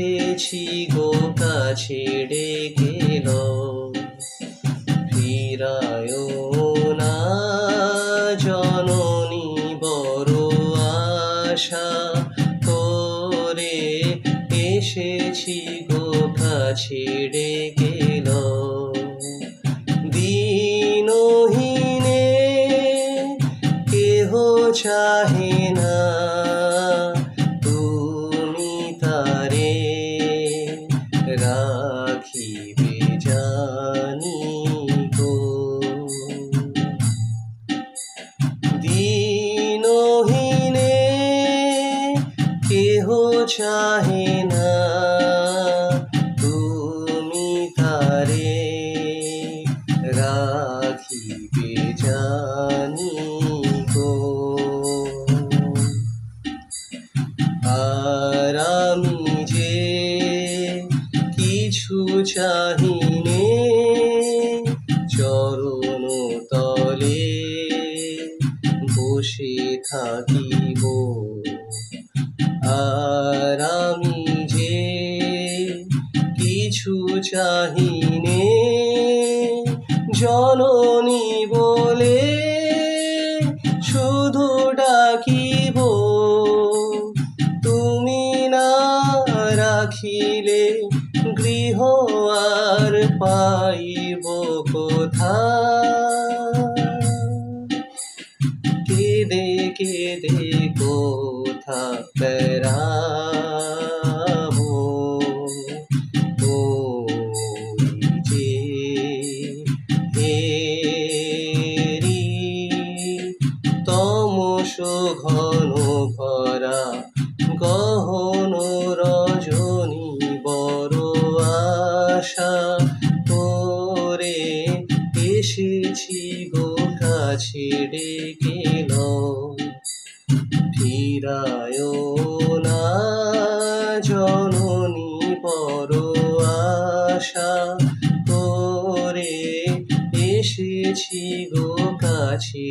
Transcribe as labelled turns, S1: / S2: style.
S1: এসেছি গো কাছে ডেকে লও, ফিরায়ো না জননী বড় আশা করে এসেছি গো কাছে ডেকে লও। দিনহীনে কেহ চাহে না তুমি তারে রাখিবে জানি গো। দিনহীনে কেহ চাহে না তুমি তারে রাখিবে জানি গো। আর আমি যে কিছু চাহিনে চরণ তলে বসে থাকিব। আর আমি যে কিছু চাহিনে জননী বলে শুধু ডাকিব। তুমি না রাখিলে গৃহ আর পাইব কোথায়? কেঁদে কেঁদে কোথা বেড়াবো, ওই যে এরি তমস ঘন ভরা গহন রজনী বড় আশা করে এসেছি গো কাছে ডেকে লও, ফিরায়ো না জননী বড় আশা করে এসেছি গো কাছে